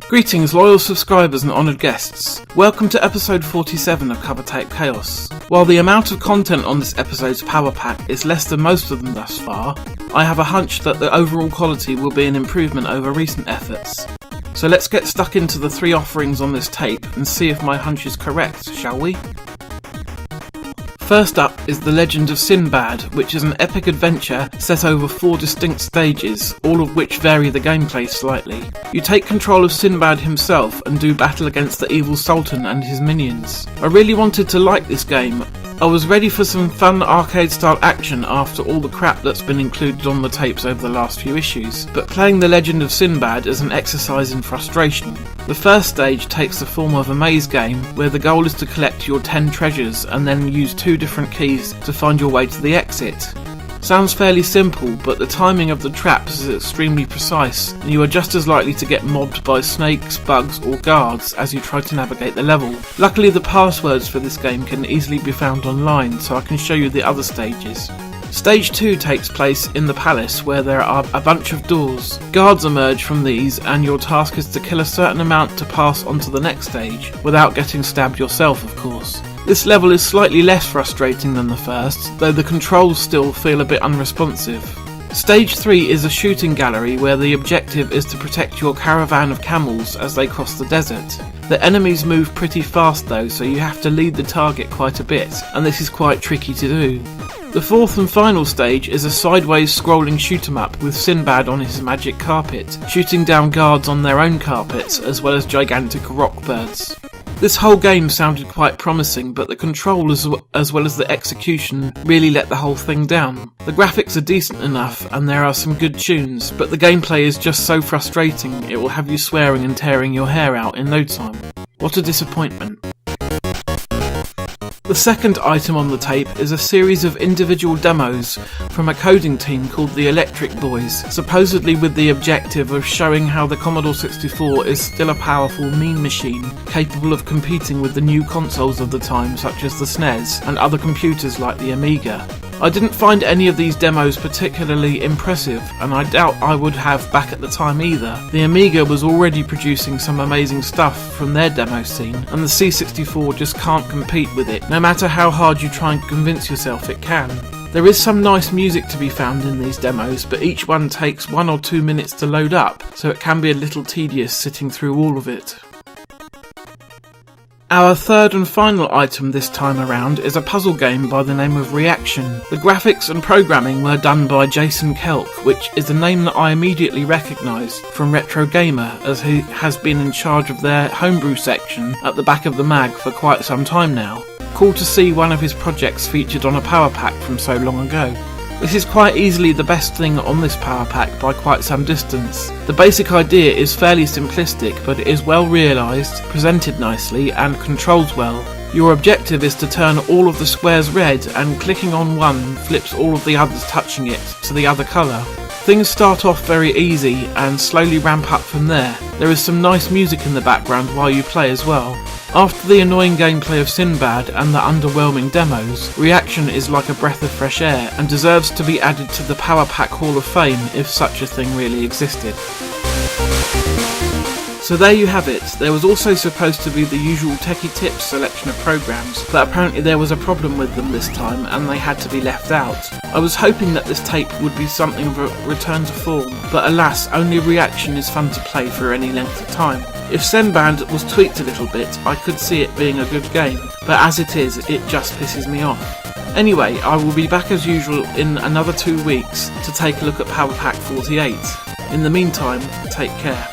Greetings loyal subscribers and honoured guests. Welcome to episode 47 of Covertape Chaos. While the amount of content on this episode's power pack is less than most of them thus far, I have a hunch that the overall quality will be an improvement over recent efforts. So let's get stuck into the 3 offerings on this tape and see if my hunch is correct, shall we? First up is The Legend of Sinbad, which is an epic adventure set over 4 distinct stages, all of which vary the gameplay slightly. You take control of Sinbad himself and do battle against the evil Sultan and his minions. I really wanted to like this game. I was ready for some fun arcade-style action after all the crap that's been included on the tapes over the last few issues, but playing The Legend of Sinbad is an exercise in frustration. The first stage takes the form of a maze game, where the goal is to collect your 10 treasures and then use 2 different keys to find your way to the exit. Sounds fairly simple, but the timing of the traps is extremely precise, and you are just as likely to get mobbed by snakes, bugs or guards as you try to navigate the level. Luckily the passwords for this game can easily be found online, so I can show you the other stages. Stage 2 takes place in the palace, where there are a bunch of doors. Guards emerge from these and your task is to kill a certain amount to pass on to the next stage, without getting stabbed yourself of course. This level is slightly less frustrating than the first, though the controls still feel a bit unresponsive. Stage 3 is a shooting gallery where the objective is to protect your caravan of camels as they cross the desert. The enemies move pretty fast though, so you have to lead the target quite a bit, and this is quite tricky to do. The 4th and final stage is a sideways scrolling shoot-'em-up with Sinbad on his magic carpet, shooting down guards on their own carpets as well as gigantic rock birds. This whole game sounded quite promising, but the control as well as the execution really let the whole thing down. The graphics are decent enough and there are some good tunes, but the gameplay is just so frustrating it will have you swearing and tearing your hair out in no time. What a disappointment. The second item on the tape is a series of individual demos from a coding team called the Electric Boys, supposedly with the objective of showing how the Commodore 64 is still a powerful mean machine, capable of competing with the new consoles of the time such as the SNES and other computers like the Amiga. I didn't find any of these demos particularly impressive, and I doubt I would have back at the time either. The Amiga was already producing some amazing stuff from their demo scene, and the C64 just can't compete with it, no matter how hard you try and convince yourself it can. There is some nice music to be found in these demos, but each one takes 1 or 2 minutes to load up, so it can be a little tedious sitting through all of it. Our third and final item this time around is a puzzle game by the name of Reaxion. The graphics and programming were done by Jason Kelk, which is a name that I immediately recognised from Retro Gamer, as he has been in charge of their homebrew section at the back of the mag for quite some time now. Cool to see one of his projects featured on a power pack from so long ago. This is quite easily the best thing on this power pack by quite some distance. The basic idea is fairly simplistic, but it is well realised, presented nicely and controls well. Your objective is to turn all of the squares red, and clicking on one flips all of the others touching it to the other colour. Things start off very easy and slowly ramp up from there. There is some nice music in the background while you play as well. After the annoying gameplay of Sinbad and the underwhelming demos, Reaxion is like a breath of fresh air and deserves to be added to the Power Pack Hall of Fame if such a thing really existed. So there you have it. There was also supposed to be the usual Techie Tips selection of programs, but apparently there was a problem with them this time and they had to be left out. I was hoping that this tape would be something of a return to form, but alas, only Reaxion is fun to play for any length of time. If Sinbad was tweaked a little bit, I could see it being a good game, but as it is, it just pisses me off. Anyway, I will be back as usual in another 2 weeks to take a look at Power Pack 48. In the meantime, take care.